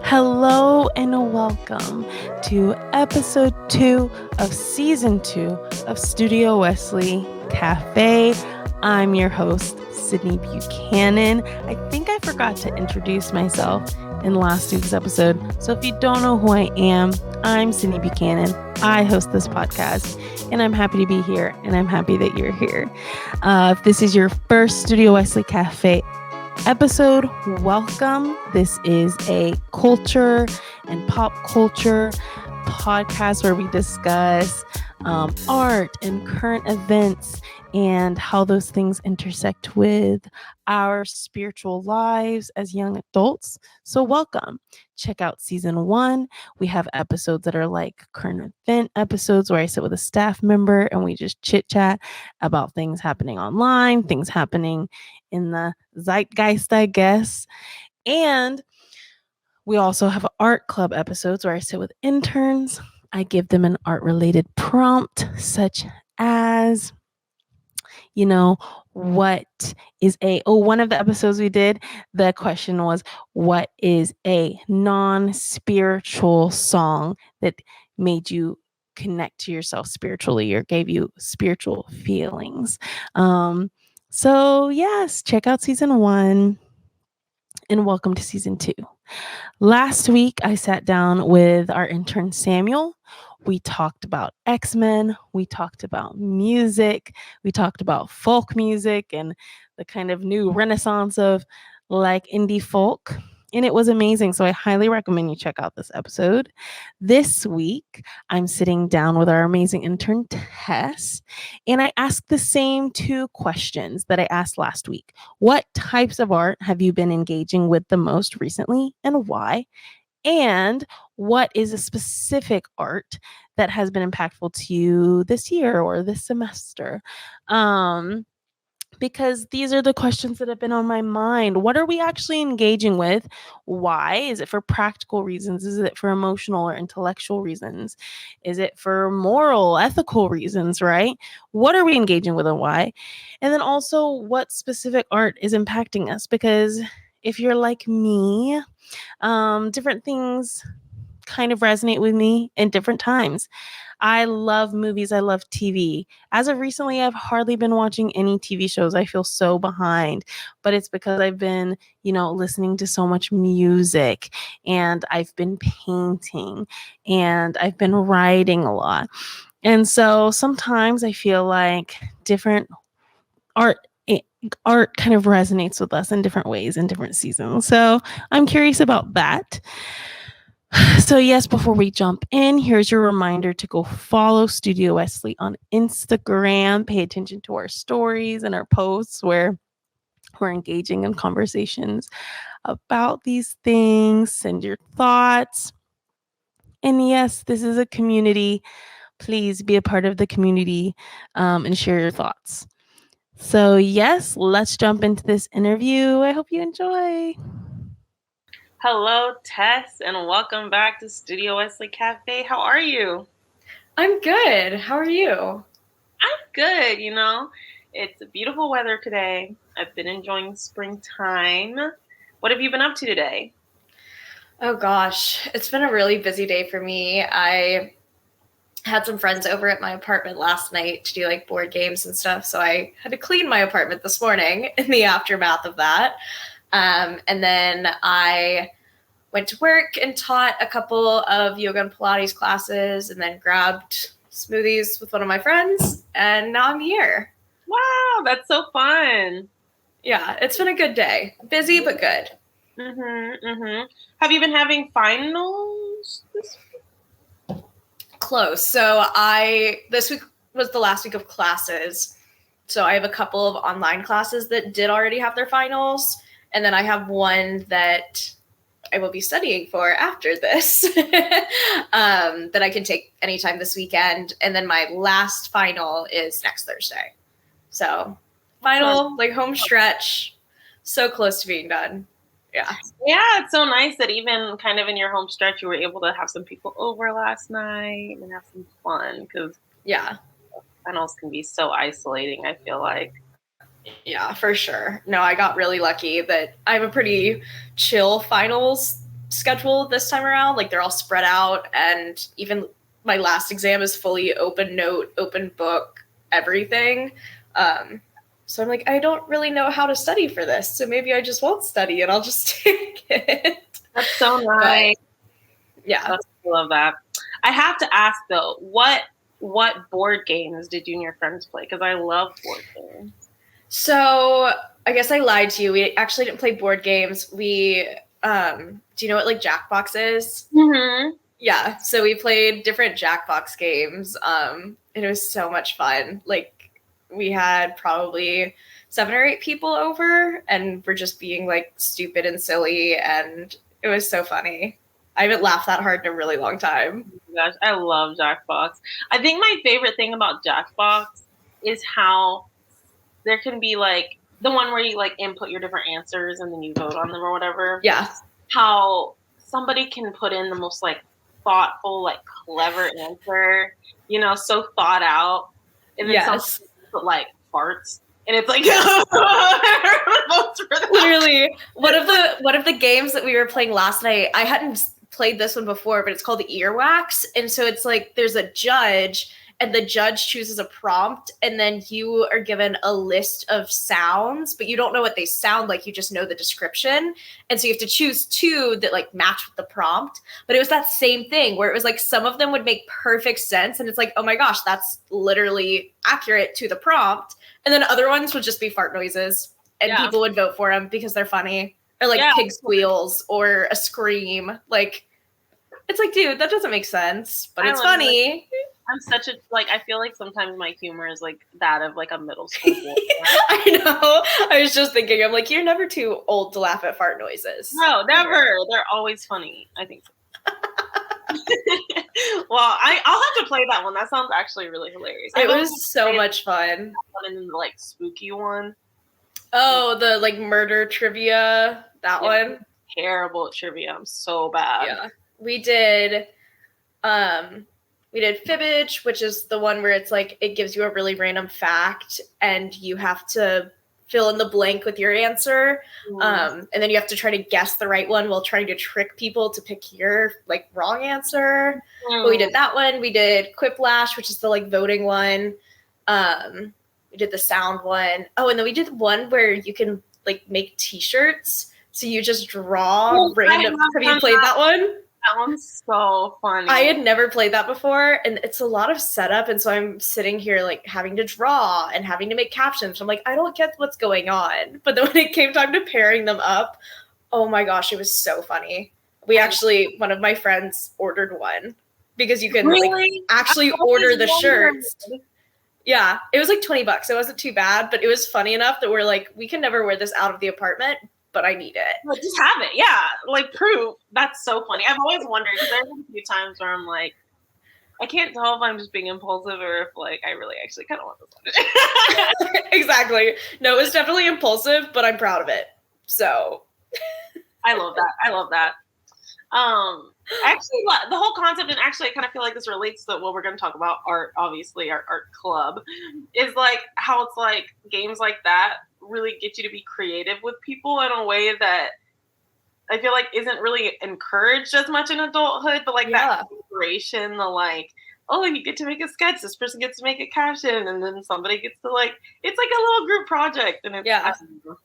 Hello and welcome to episode 2 of season 2 of Studio Wesley Cafe. I'm your host, Sydney Buchanan. I think I forgot to introduce myself in last week's episode. So if you don't know who I am, I'm Sydney Buchanan. I host this podcast and I'm happy to be here and I'm happy that you're here. If this is your first Studio Wesley Cafe episode, welcome. This is a culture and pop culture podcast where we discuss art and current events and how those things intersect with our spiritual lives as young adults. So welcome. Check out season 1. We have episodes that are like current event episodes where I sit with a staff member and we just chit chat about things happening online, things happening in the zeitgeist, I guess. And we also have art club episodes where I sit with interns. I give them an art related prompt, such as, what is one of the episodes we did, the question was, what is a non-spiritual song that made you connect to yourself spiritually or gave you spiritual feelings? So yes, check out season 1 and welcome to season 2. Last week, I sat down with our intern, Samuel. We talked about X-Men. We talked about music. We talked about folk music and the kind of new renaissance of like indie folk. And it was amazing. So I highly recommend you check out this episode. This week, I'm sitting down with our amazing intern, Tess, and I asked the same 2 questions that I asked last week. What types of art have you been engaging with the most recently and why? And what is a specific art that has been impactful to you this year or this semester? Because these are the questions that have been on my mind. What are we actually engaging with? Why? Is it for practical reasons? Is it for emotional or intellectual reasons? Is it for moral, ethical reasons, right? What are we engaging with and why? And then also, what specific art is impacting us? Because if you're like me, different things kind of resonate with me in different times. I love movies. I love TV. As of recently, I've hardly been watching any TV shows. I feel so behind, but it's because I've been, listening to so much music and I've been painting and I've been writing a lot. And so sometimes I feel like different art kind of resonates with us in different ways in different seasons. So I'm curious about that. So yes, before we jump in, here's your reminder to go follow Studio Wesley on Instagram. Pay attention to our stories and our posts where we're engaging in conversations about these things. Send your thoughts. And yes, this is a community. Please be a part of the community and share your thoughts. So yes, let's jump into this interview. I hope you enjoy. Hello, Tess, and welcome back to Studio Wesley Cafe. How are you? I'm good. How are you? I'm good, It's beautiful weather today. I've been enjoying springtime. What have you been up to today? Oh gosh, it's been a really busy day for me. I had some friends over at my apartment last night to do like board games and stuff, so I had to clean my apartment this morning in the aftermath of that. And then I went to work and taught a couple of yoga and Pilates classes and then grabbed smoothies with one of my friends, and now I'm here. Wow, that's so fun. Yeah, it's been a good day. Busy, but good. Have you been having finals this week? Close. So this week was the last week of classes. So I have a couple of online classes that did already have their finals. And then I have one that I will be studying for after this that I can take anytime this weekend. And then my last final is next Thursday. So final, like home stretch, so close to being done. Yeah. Yeah, it's so nice that even kind of in your home stretch, you were able to have some people over last night and have some fun because finals can be so isolating, I feel like. Yeah, for sure. No, I got really lucky that I have a pretty chill finals schedule this time around. Like they're all spread out, and even my last exam is fully open note, open book, everything. So I'm like, I don't really know how to study for this, so maybe I just won't study and I'll just take it. That's so nice. But, yeah, I love that. I have to ask though, what board games did you and your friends play? Because I love board games. So I guess I lied to you. We actually didn't play board games. We do you know what like Jackbox is? Mm-hmm. Yeah. So we played different Jackbox games. And it was so much fun. Like we had probably 7 or 8 people over, and we're just being like stupid and silly, and it was so funny. I haven't laughed that hard in a really long time. Oh my gosh, I love Jackbox. I think my favorite thing about Jackbox is how there can be like the one where you like input your different answers and then you vote on them or whatever. Yeah. How somebody can put in the most like thoughtful, like clever answer, you know, so thought out. And then Yes. put like farts. And it's like literally one of the games that we were playing last night, I hadn't played this one before, but it's called the Earwax. And so it's like there's a judge, and the judge chooses a prompt, and then you are given a list of sounds, but you don't know what they sound like. You just know the description. And so you have to choose 2 that like match with the prompt. But it was that same thing where it was like some of them would make perfect sense. And it's like, oh my gosh, that's literally accurate to the prompt. And then other ones would just be fart noises, and people would vote for them because they're funny, or like pig squeals or a scream. Like, it's like, dude, that doesn't make sense, but it's funny. I'm such a, like, I feel like sometimes my humor is like that of like a middle school boy. I know. I was just thinking, I'm like, you're never too old to laugh at fart noises. No, never. They're always funny, I think. Well, I'll have to play that one. That sounds actually really hilarious. It was so much fun. And then the like spooky one. Oh, the like murder trivia, that one. Terrible at trivia. I'm so bad. Yeah. We did Fibbage, which is the one where it's like it gives you a really random fact and you have to fill in the blank with your answer. And then you have to try to guess the right one while trying to trick people to pick your like wrong answer. But we did that one. We did Quiplash, which is the like voting one. We did the sound one. Oh, and then we did one where you can like make t-shirts. So you just draw random. Have you played that one? That one's so funny. I had never played that before, and it's a lot of setup, and so I'm sitting here like having to draw and having to make captions. I'm like, I don't get what's going on. But then when it came time to pairing them up, oh my gosh, it was so funny. We actually, one of my friends ordered one because you can like, actually order the shirts. Yeah, it was like $20. It wasn't too bad, but it was funny enough that we're like, we can never wear this out of the apartment, but I need it. Well, just have it. Yeah. Like proof. That's so funny. I've always wondered, because there's been a few times where I'm like, I can't tell if I'm just being impulsive or if like I really actually kind of want this one. Exactly. No, it was definitely impulsive, but I'm proud of it. So I love that. I love that. Actually, the whole concept, and actually I kind of feel like this relates to what we're going to talk about, art, obviously, our art club, is like how it's like games like that really get you to be creative with people in a way that I feel like isn't really encouraged as much in adulthood, but like that inspiration, the like, oh, you get to make a sketch, this person gets to make a caption, and then somebody gets to like, it's like a little group project, and it's,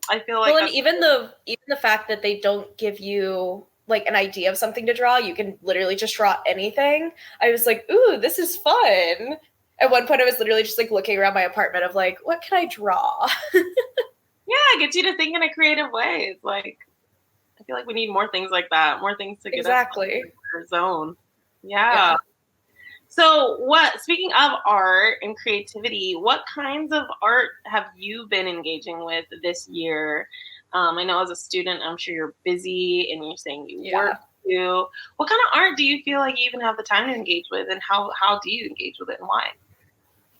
I feel like, well, and even the fact that they don't give you like an idea of something to draw, you can literally just draw anything. I was like, ooh, this is fun. At one point I was literally just like looking around my apartment of like, what can I draw? Yeah, it gets you to think in a creative way. It's like, I feel like we need more things like that, more things to get us out of our zone. Yeah. So speaking of art and creativity, what kinds of art have you been engaging with this year? I know as a student, I'm sure you're busy and you're saying you work too. What kind of art do you feel like you even have the time to engage with, and how do you engage with it and why?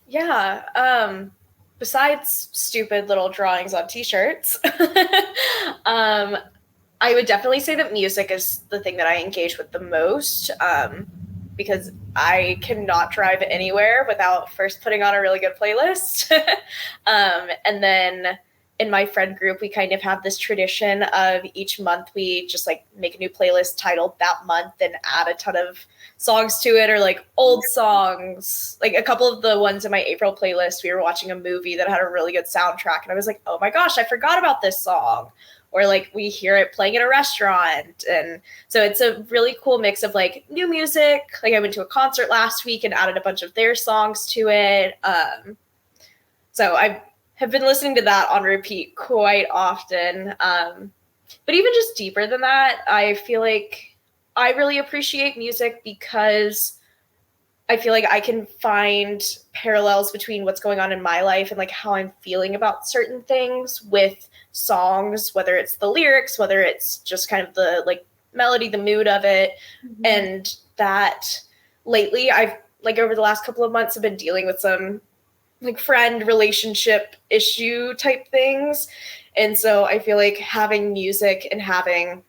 Yeah. Besides stupid little drawings on t-shirts, I would definitely say that music is the thing that I engage with the most, because I cannot drive anywhere without first putting on a really good playlist. And then in my friend group, we kind of have this tradition of each month we just like make a new playlist titled that month and add a ton of songs to it, or like old songs. Like a couple of the ones in my April playlist, we were watching a movie that had a really good soundtrack, and I was like, oh my gosh, I forgot about this song. Or like we hear it playing at a restaurant. And so it's a really cool mix of like new music. Like I went to a concert last week and added a bunch of their songs to it. So I have been listening to that on repeat quite often. But even just deeper than that, I feel like I really appreciate music because I feel like I can find parallels between what's going on in my life and like how I'm feeling about certain things with songs, whether it's the lyrics, whether it's just kind of the like melody, the mood of it. Mm-hmm. And that lately I've like over the last couple of months have been dealing with some like friend relationship issue type things. And so I feel like having music and having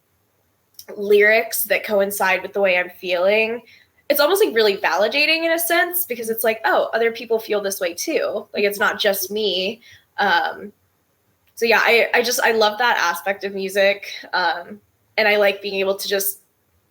lyrics that coincide with the way I'm feeling, it's almost like really validating in a sense, because it's like, oh, other people feel this way too. Like it's not just me. So yeah, I love that aspect of music. And I like being able to just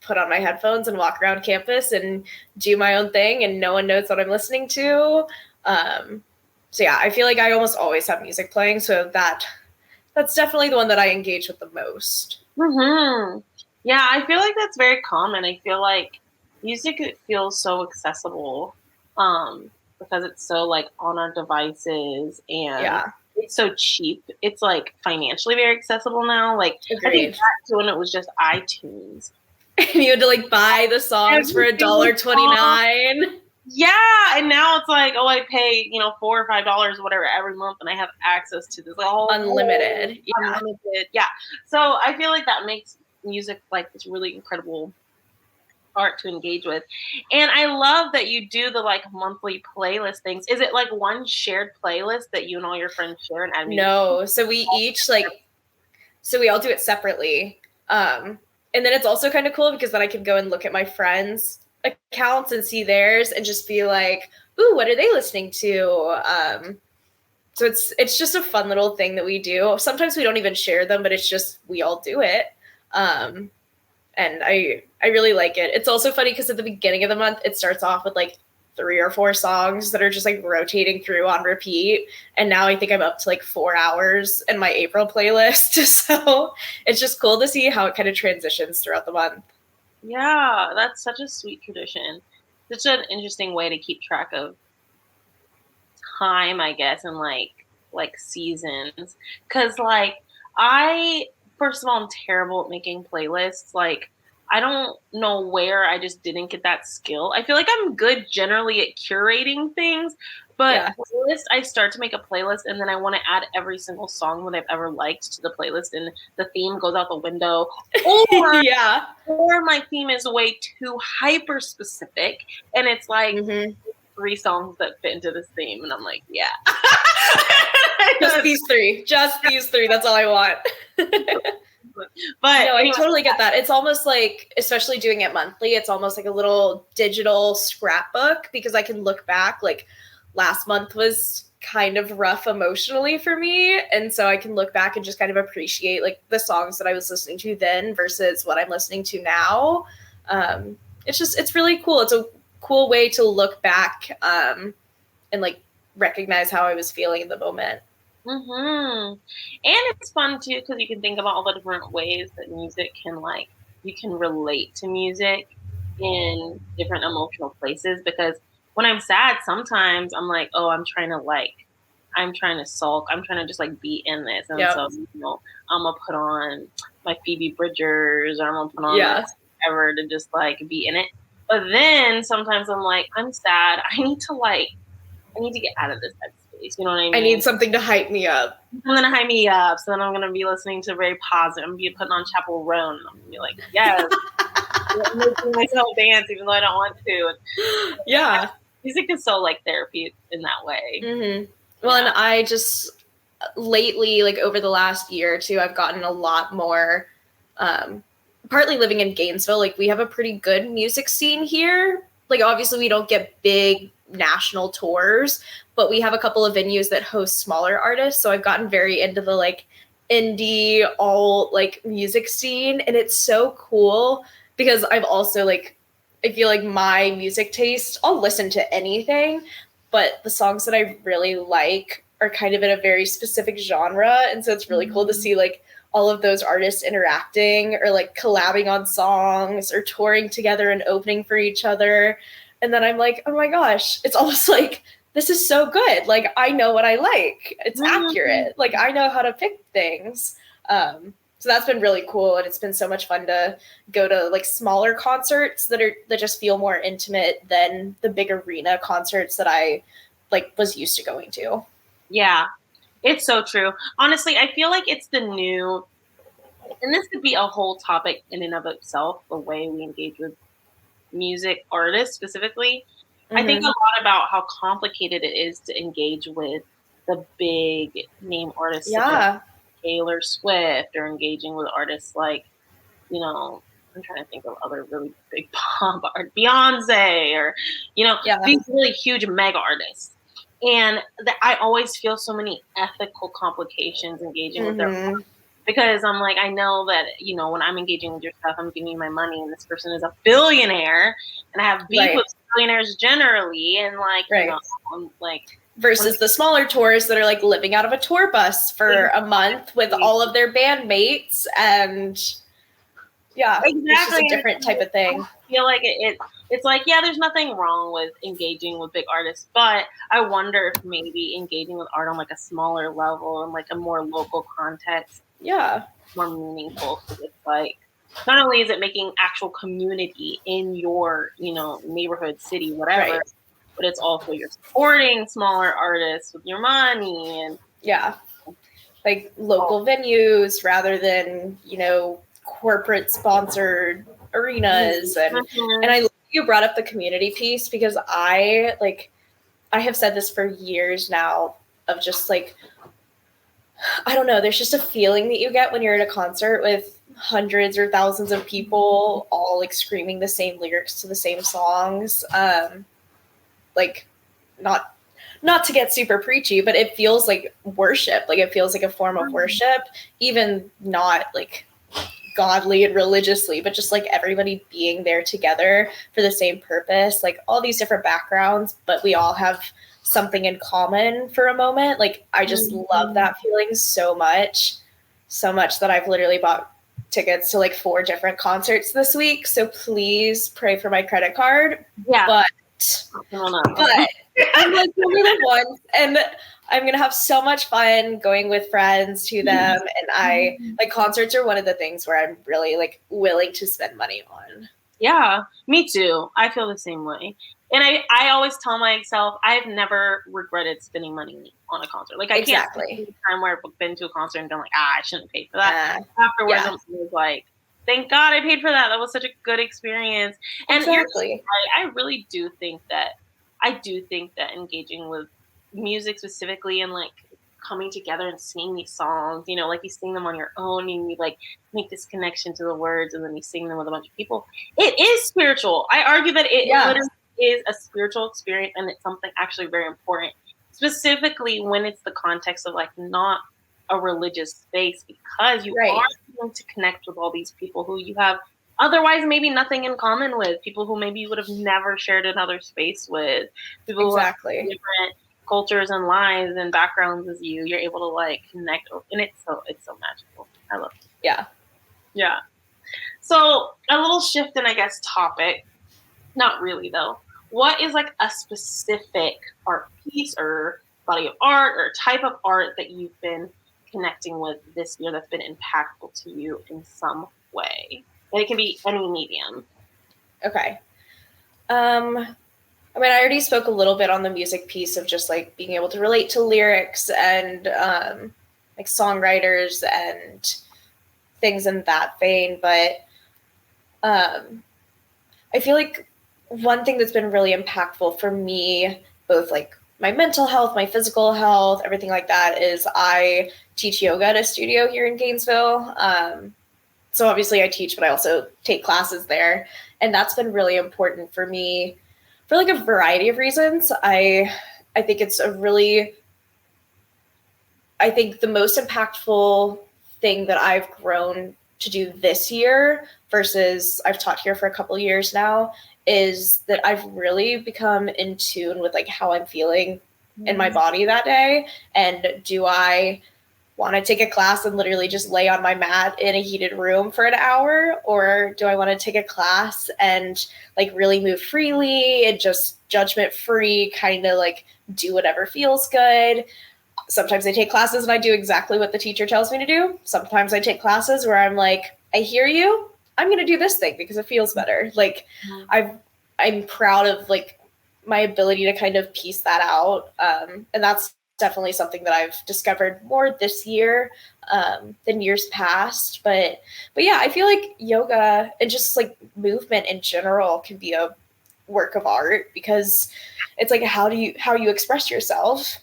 put on my headphones and walk around campus and do my own thing and no one knows what I'm listening to. So yeah, I feel like I almost always have music playing. So that's definitely the one that I engage with the most. Mm-hmm. Yeah, I feel like that's very common. I feel like music feels so accessible because it's so like on our devices and it's so cheap. It's like financially very accessible now. Like Agreed. I think back to when it was just iTunes. And you had to like buy the songs for $1.29. Yeah, and now it's like, oh, I pay, $4 or $5 whatever every month, and I have access to this whole unlimited. Unlimited. Yeah. So I feel like that makes music like this really incredible art to engage with. And I love that you do the like monthly playlist things. Is it like one shared playlist that you and all your friends share and add music? No. So we each we all do it separately. And then it's also kind of cool because then I can go and look at my friends' accounts and see theirs and just be like, ooh, what are they listening to? So it's just a fun little thing that we do. Sometimes we don't even share them, but it's just we all do it. And I really like it. It's also funny because at the beginning of the month, it starts off with like 3 or 4 songs that are just like rotating through on repeat. And now I think I'm up to like 4 hours in my April playlist. So it's just cool to see how it kind of transitions throughout the month. Yeah, that's such a sweet tradition. Such an interesting way to keep track of time, I guess, and like seasons. Because like first of all, I'm terrible at making playlists. Like I don't know where I just didn't get that skill. I feel like I'm good generally at curating things, but I start to make a playlist and then I want to add every single song that I've ever liked to the playlist, and the theme goes out the window. Or my theme is way too hyper specific, and it's like 3 songs that fit into this theme, and I'm like, yeah. Just these three. That's all I want. But no, I totally get that. It's almost like, especially doing it monthly, it's almost like a little digital scrapbook, because I can look back. Like last month was kind of rough emotionally for me, and so I can look back and just kind of appreciate like the songs that I was listening to then versus what I'm listening to now. It's really cool. It's a cool way to look back and like recognize how I was feeling in the moment. And it's fun too because you can think about all the different ways that music can you can relate to music in different emotional places. Because when I'm sad, sometimes I'm like, oh, I'm trying to sulk, I'm trying to just like be in this, and so I'm gonna put on my Phoebe Bridgers, or I'm gonna put on whatever to just like be in it. But then sometimes I'm like, I'm sad, I need to get out of this headspace. You know what I mean? I need something to hype me up. I'm gonna hype me up. So then I'm gonna be listening to very positive. I'm gonna be putting on Chapel Roan. I'm gonna be like, yes, I'm making myself dance even though I don't want to. Yeah, music is so like therapy in that way. Well, and I just lately, like over the last year or two, I've gotten a lot more. Partly living in Gainesville, like we have a pretty good music scene here. Like obviously we don't get big national tours, but we have a couple of venues that host smaller artists. So I've gotten very into the like indie all like music scene, and it's so cool because I've also like, I feel like my music taste, I'll listen to anything, but the songs that I really like are kind of in a very specific genre. And so it's really cool to see like all of those artists interacting or like collabing on songs or touring together and opening for each other. And then I'm like, oh my gosh, it's almost like, this is so good. Like, I know what I like. It's accurate. Like, I know how to pick things. So that's been really cool. And it's been so much fun to go to like smaller concerts that just feel more intimate than the big arena concerts that I like was used to going to. Yeah, it's so true. Honestly, I feel like it's the new, and this could be a whole topic in and of itself, the way we engage with music artists specifically. I think a lot about how complicated it is to engage with the big name artists like Taylor Swift, or engaging with artists like, you know, I'm trying to think of other really big pop art, Beyonce, or, you know, these really huge mega artists. And I always feel so many ethical complications engaging with their, because I'm like, I know that, you know, when I'm engaging with your stuff, I'm giving you my money, and this person is a billionaire, and I have beef with billionaires generally, and like, you know, I'm like, versus the smaller tours that are like living out of a tour bus for a month with all of their bandmates, and it's just a different type of thing. I feel like it's like, yeah, there's nothing wrong with engaging with big artists, but I wonder if maybe engaging with art on like a smaller level and like a more local context, more meaningful. So it's like, not only is it making actual community in your, you know, neighborhood, city, whatever, but it's also you're supporting smaller artists with your money, and like local venues rather than, you know, corporate sponsored arenas. And I love you brought up the community piece, because I have said this for years now, of just like, I don't know, there's just a feeling that you get when you're at a concert with hundreds or thousands of people all like screaming the same lyrics to the same songs. Like, not to get super preachy, but it feels like worship. Like, it feels like a form of worship, even not like godly and religiously, but just like everybody being there together for the same purpose, like all these different backgrounds, but we all have something in common for a moment. Like, I just love that feeling so much that I've literally bought tickets to like 4 different concerts this week. So please pray for my credit card. But I'm like only the one, and I'm going to have so much fun going with friends to them. And I like, concerts are one of the things where I'm really like willing to spend money on. Yeah, me too. I feel the same way. And I always tell myself, I've never regretted spending money on a concert. Like, I can't think of a time where I've been to a concert and been like, I shouldn't pay for that. Afterwards, I'm like, thank God I paid for that. That was such a good experience. And I really do think that engaging with music specifically, and like coming together and singing these songs, you know, like you sing them on your own and you like make this connection to the words, and then you sing them with a bunch of people. It is spiritual. I argue that it literally is a spiritual experience, and it's something actually very important, specifically when it's the context of like not a religious space, because you are going to connect with all these people who you have otherwise maybe nothing in common with, people who maybe you would have never shared another space with, people who have different cultures and lives and backgrounds as you. You're able to like connect, and it's so magical. I love it. Yeah. So a little shift in, I guess, topic. Not really though. What is like a specific art piece or body of art or type of art that you've been connecting with this year that's been impactful to you in some way? And it can be any medium. Okay. I mean, I already spoke a little bit on the music piece of just like being able to relate to lyrics and like songwriters and things in that vein. But I feel like one thing that's been really impactful for me, both like my mental health, my physical health, everything like that, is I teach yoga at a studio here in Gainesville. So obviously I teach, but I also take classes there. And that's been really important for me for like a variety of reasons. I I think it's I think the most impactful thing that I've grown to do this year versus I've taught here for a couple of years now is that I've really become in tune with like how I'm feeling in my body that day. And do I want to take a class and literally just lay on my mat in a heated room for an hour? Or do I want to take a class and like really move freely and just judgment free, kind of like do whatever feels good? Sometimes I take classes and I do exactly what the teacher tells me to do. Sometimes I take classes where I'm like, I hear you, I'm going to do this thing because it feels better. Like I'm proud of like my ability to kind of piece that out. And that's definitely something that I've discovered more this year than years past. But yeah, I feel like yoga and just like movement in general can be a work of art because it's like how you express yourself.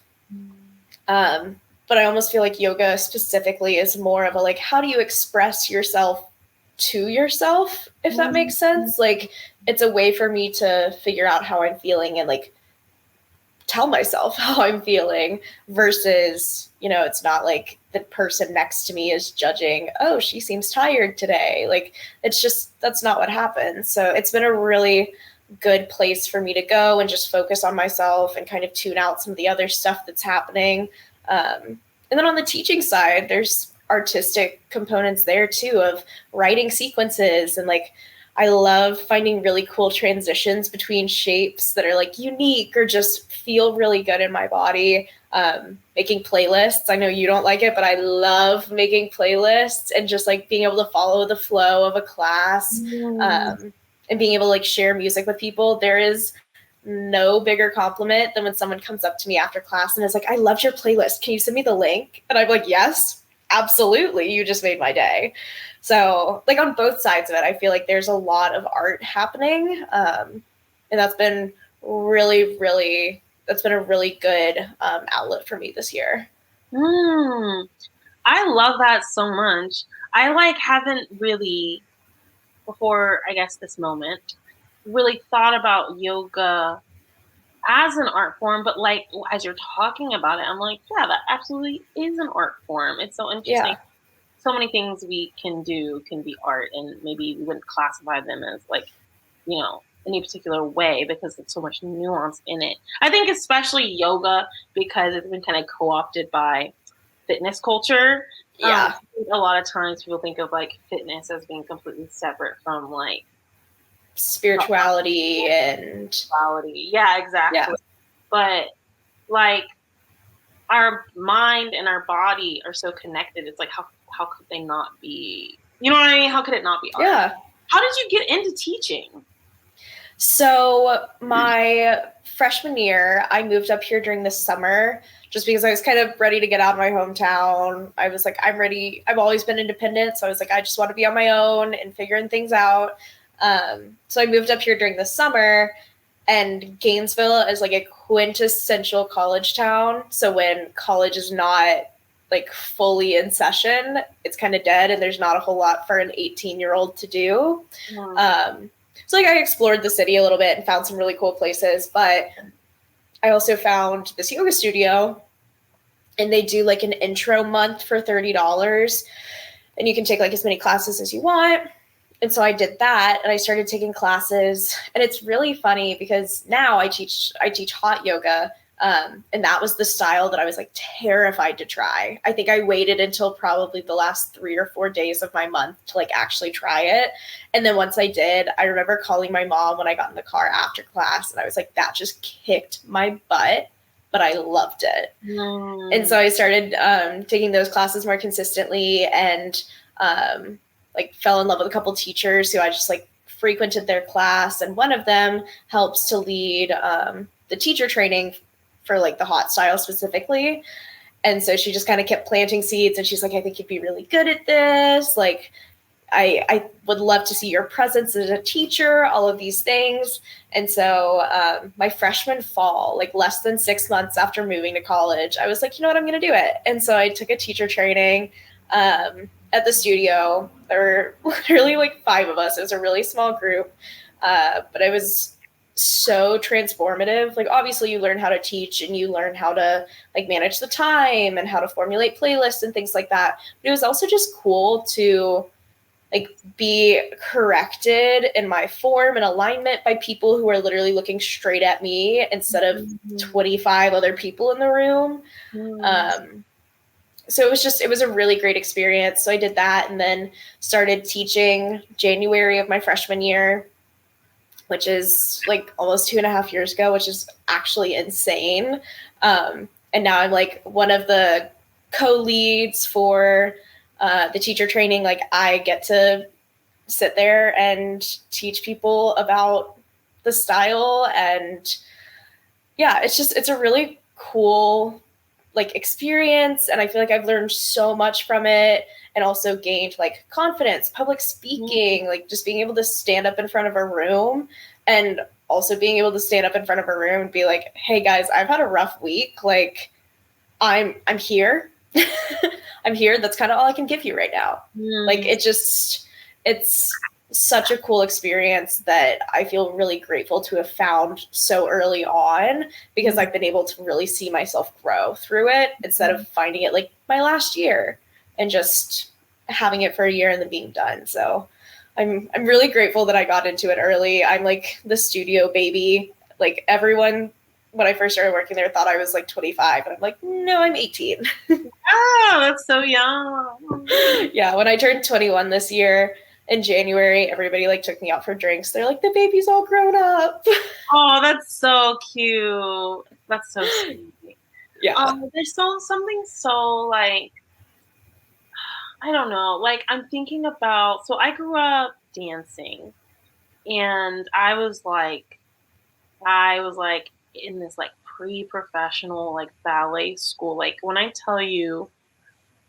But I almost feel like yoga specifically is more of a like, how do you express yourself to yourself, if that makes sense? Like, it's a way for me to figure out how I'm feeling and like tell myself how I'm feeling versus, you know, it's not like the person next to me is judging, oh, she seems tired today. Like, it's just, that's not what happens. So it's been a really good place for me to go and just focus on myself and kind of tune out some of the other stuff that's happening. And then on the teaching side, there's artistic components there too of writing sequences. And like, I love finding really cool transitions between shapes that are like unique or just feel really good in my body. Making playlists. I know you don't like it, but I love making playlists and just like being able to follow the flow of a class. And being able to like share music with people. There is no bigger compliment than when someone comes up to me after class and is like, I loved your playlist. Can you send me the link? And I'm like, yes, absolutely. You just made my day. So like on both sides of it, I feel like there's a lot of art happening. And that's been really, really, that's been a really good outlet for me this year. I love that so much. I like haven't really before, I guess, this moment, really thought about yoga as an art form, but like as you're talking about it, I'm like, yeah, that absolutely is an art form. It's so interesting. Yeah. So many things we can do can be art, and maybe we wouldn't classify them as like, you know, any particular way because there's so much nuance in it. I think especially yoga because it's been kind of co-opted by fitness culture. Yeah. A lot of times people think of like fitness as being completely separate from like spirituality and spirituality. Yeah, exactly. Yeah. But like our mind and our body are so connected. It's like how could they not be? You know what I mean? How could it not be art? Yeah. How did you get into teaching? So my freshman year, I moved up here during the summer just because I was kind of ready to get out of my hometown. I was like, I'm ready. I've always been independent. So I was like, I just want to be on my own and figuring things out. So I moved up here during the summer, and Gainesville is like a quintessential college town. So when college is not like fully in session, it's kind of dead and there's not a whole lot for an 18-year-old to do. So like I explored the city a little bit and found some really cool places, but I also found this yoga studio and they do like an intro month for $30 and you can take like as many classes as you want. And so I did that and I started taking classes, and it's really funny because now I teach hot yoga. And that was the style that I was like terrified to try. I think I waited until probably the last 3 or 4 days of my month to like actually try it. And then once I did, I remember calling my mom when I got in the car after class and I was like, that just kicked my butt, but I loved it. And so I started taking those classes more consistently and like fell in love with a couple teachers who I just like frequented their class. And one of them helps to lead the teacher training for like the hot style specifically. And so she just kind of kept planting seeds and she's like, I think you'd be really good at this. Like, I would love to see your presence as a teacher, all of these things. And so my freshman fall, like less than 6 months after moving to college, I was like, you know what, I'm going to do it. And so I took a teacher training at the studio. There were literally like 5 of us. It was a really small group, but I was so transformative. Like, obviously you learn how to teach and you learn how to like manage the time and how to formulate playlists and things like that. But it was also just cool to like be corrected in my form and alignment by people who are literally looking straight at me instead of 25 other people in the room. So it was a really great experience. So I did that and then started teaching January of my freshman year, which is like almost 2.5 years ago, which is actually insane. And now I'm like one of the co-leads for the teacher training. Like, I get to sit there and teach people about the style, and yeah, it's a really cool like experience, and I feel like I've learned so much from it, and also gained like confidence, public speaking, like just being able to stand up in front of a room, and also being able to stand up in front of a room and be like, hey guys, I've had a rough week, like I'm here. I'm here. That's kind of all I can give you right now. Like, it's such a cool experience that I feel really grateful to have found so early on, because I've been able to really see myself grow through it instead of finding it like my last year and just having it for a year and then being done. So I'm really grateful that I got into it early. I'm like the studio baby. Like, everyone, when I first started working there, thought I was like 25, and I'm like, no, I'm 18. Oh, that's so young. Yeah, when I turned 21 this year in January, everybody like took me out for drinks. They're like, the baby's all grown up. Oh, that's so cute. That's so sweet. Yeah. There's something so like, I don't know, like I'm thinking about, so I grew up dancing, and I was like in this like pre-professional like ballet school. Like, when I tell you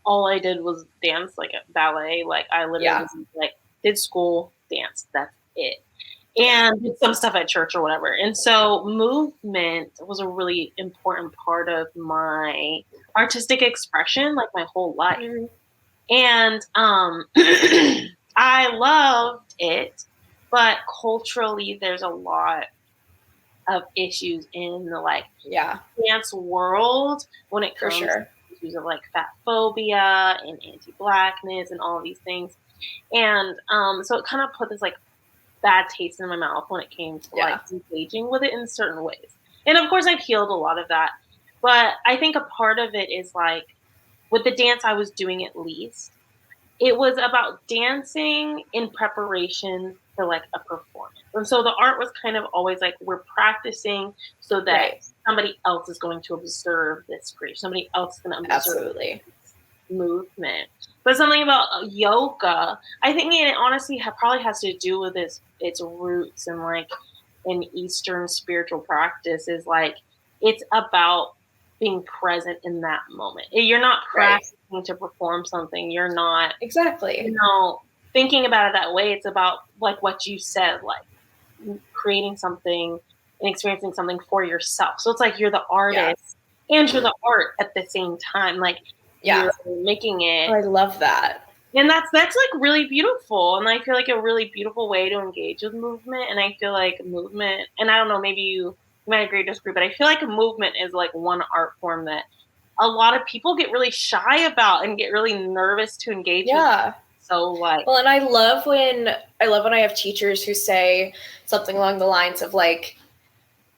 all I did was dance, like at ballet, like I literally like did school, dance, that's it. And did some stuff at church or whatever. And so movement was a really important part of my artistic expression, like my whole life. And I loved it, but culturally there's a lot of issues in the like dance world when it comes to issues of like fat phobia and anti-blackness and all of these things. And so it kind of put this like bad taste in my mouth when it came to like engaging with it in certain ways. And of course I've healed a lot of that, but I think a part of it is like, with the dance I was doing, at least it was about dancing in preparation for like a performance. And so the art was kind of always like, we're practicing so that somebody else is going to observe this creation. Somebody else is going to observe this movement. But something about yoga, I think it honestly probably has to do with its roots and like an Eastern spiritual practice, is like, it's about being present in that moment. You're not practicing to perform something. You're not thinking about it that way. It's about like what you said, like creating something and experiencing something for yourself. So it's like you're the artist and you're the art at the same time. Like you're making it. Oh, I love that. And that's like really beautiful. And I feel like a really beautiful way to engage with movement. And I feel like movement, and I don't know, maybe you might agree or disagree, but I feel like a movement is like one art form that a lot of people get really shy about and get really nervous to engage with. So like, well, and I love when I have teachers who say something along the lines of like,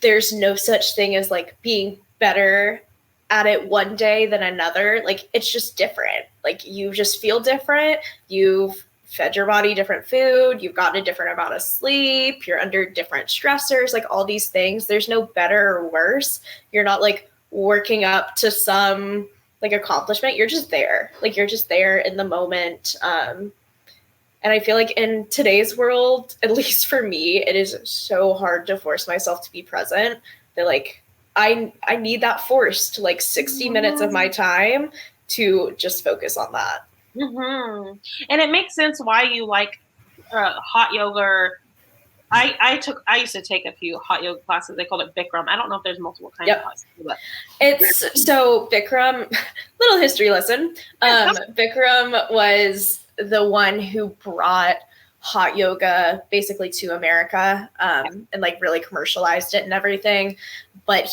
there's no such thing as like being better at it one day than another. Like, it's just different. Like, you just feel different. You've fed your body different food. You've gotten a different amount of sleep. You're under different stressors, like all these things. There's no better or worse. You're not like working up to some like accomplishment. You're just there. Like, you're just there in the moment. And I feel like in today's world, at least for me, it is so hard to force myself to be present. That like, I need that forced like 60 minutes of my time to just focus on that. Mm-hmm. And it makes sense why you like hot yoga. I used to take a few hot yoga classes. They called it Bikram. I don't know if there's multiple kinds of hot yoga. It's so Bikram, little history lesson. Bikram was the one who brought hot yoga basically to America, and like really commercialized it and everything. But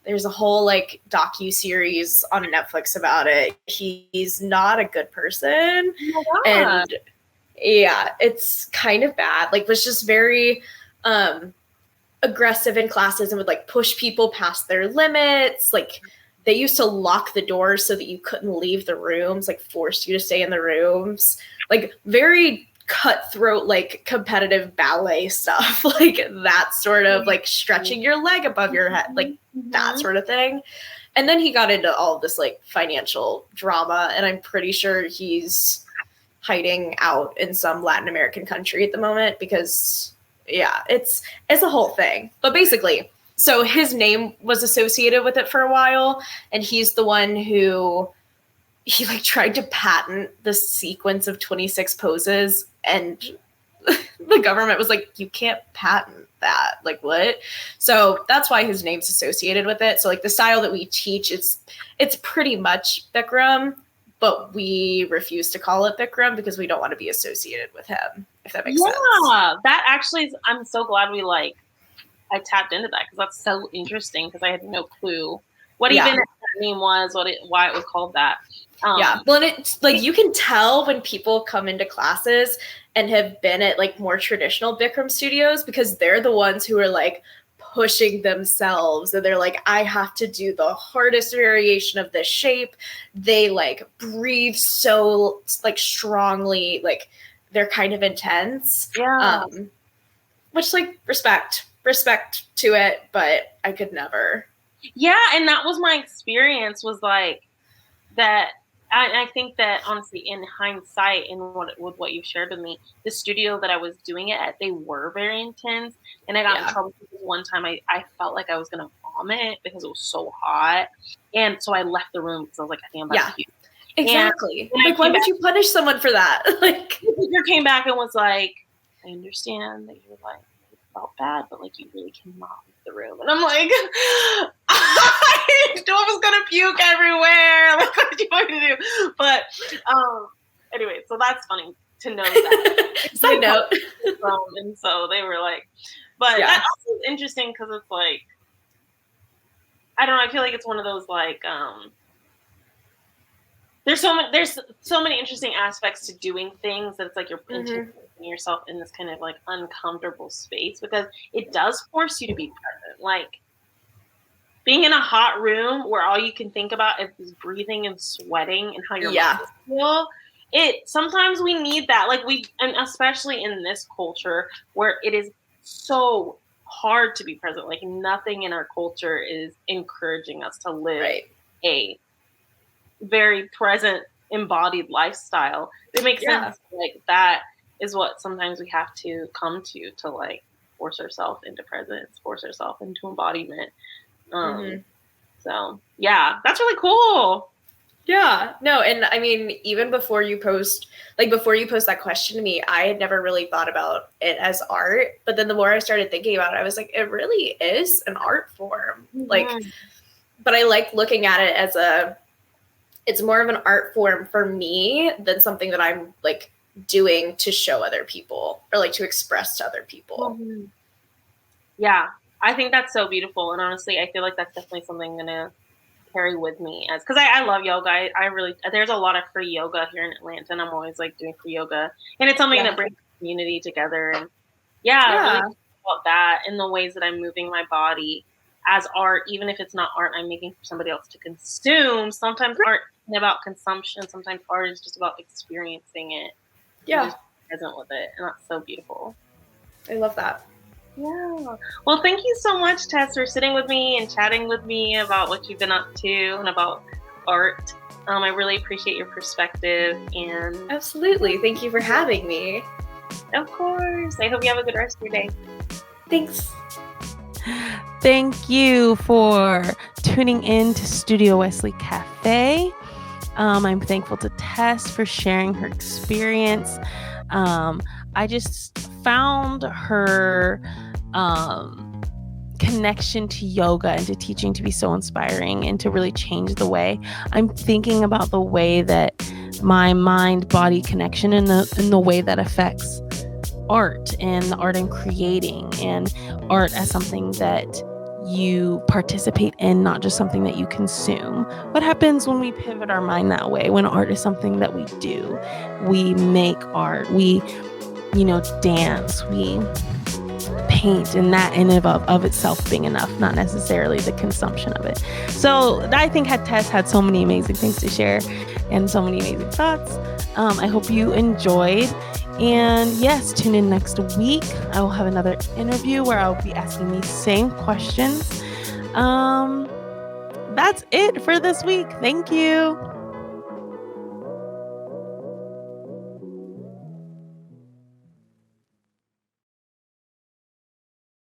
there's a whole like docu-series on Netflix about it. He's not a good person. Oh my God. And yeah, it's kind of bad. Like, was just very aggressive in classes and would like push people past their limits. Like, they used to lock the doors so that you couldn't leave the rooms, like forced you to stay in the rooms. Like, very cutthroat, like competitive ballet stuff, like that sort of like stretching your leg above your head, like that sort of thing. And then he got into all of this like financial drama, and I'm pretty sure he's hiding out in some Latin American country at the moment because yeah, it's a whole thing. But basically, so his name was associated with it for a while, and he's the one who he like tried to patent the sequence of 26 poses, and the government was like, you can't patent that. Like, what? So that's why his name's associated with it. So like the style that we teach, it's pretty much Bikram, but we refuse to call it Bikram because we don't want to be associated with him, if that makes sense. Yeah, that actually is, I'm so glad I tapped into that because that's so interesting because I had no clue what even that name was, why it was called that. Yeah, well, and it's like you can tell when people come into classes and have been at like more traditional Bikram studios because they're the ones who are like pushing themselves, and they're like, I have to do the hardest variation of this shape. They like breathe so like strongly, like they're kind of intense. Yeah. Which like respect to it, but I could never. Yeah, and that was my experience, was like that. I think that honestly, in hindsight, with what you've shared with me, the studio that I was doing it at, they were very intense, and I got in trouble because one time I felt like I was gonna vomit because it was so hot, and so I left the room because I was like, I think I'm about to puke. Exactly. And like, why would you punish someone for that? Like, the teacher came back and was like, I understand that you're like, you felt bad, but like you really cannot leave the room. And I'm like, I was gonna puke everywhere. Like, what do you want me to do? But anyway, so that's funny to know that. Side note. And so they were like, but that also is interesting because it's like, I don't know, I feel like it's one of those like there's so many interesting aspects to doing things that it's like you're putting yourself in this kind of like uncomfortable space because it does force you to be present. Like being in a hot room where all you can think about is breathing and sweating and how your muscles feel. Sometimes we need that. Like and especially in this culture where it is so hard to be present. Like nothing in our culture is encouraging us to live a very present, embodied lifestyle. It makes sense. Like that is what sometimes we have to come to like force ourselves into presence, force ourselves into embodiment. So yeah, that's really cool. Yeah, no, and I mean, even before you post that question to me, I had never really thought about it as art. But then the more I started thinking about it, I was like, it really is an art form. Like, but I like looking at it as it's more of an art form for me than something that I'm like doing to show other people or like to express to other people. Yeah, I think that's so beautiful. And honestly, I feel like that's definitely something I'm going to carry with me because I love yoga. I really, there's a lot of free yoga here in Atlanta, and I'm always like doing free yoga, and it's something that brings the community together. And really about that in the ways that I'm moving my body as art, even if it's not art I'm making for somebody else to consume. Sometimes art isn't about consumption. Sometimes art is just about experiencing it. Yeah. Just present with it. And that's so beautiful. I love that. Yeah. Well, thank you so much, Tess, for sitting with me and chatting with me about what you've been up to and about art. I really appreciate your perspective. And absolutely. Thank you for having me. Of course. I hope you have a good rest of your day. Thanks. Thank you for tuning in to Studio Wesley Cafe. I'm thankful to Tess for sharing her experience. I just found her connection to yoga and to teaching to be so inspiring and to really change the way I'm thinking about the way that my mind-body connection in the way that affects art and the art I'm creating, and art as something that you participate in, not just something that you consume. What happens when we pivot our mind that way, when art is something that we do? We make art, we, dance, we paint, and that in and of itself being enough, not necessarily the consumption of it. So I think Tess had so many amazing things to share and so many amazing thoughts. I hope you enjoyed. And yes, tune in next week. I will have another interview where I'll be asking these same questions. That's it for this week. Thank you.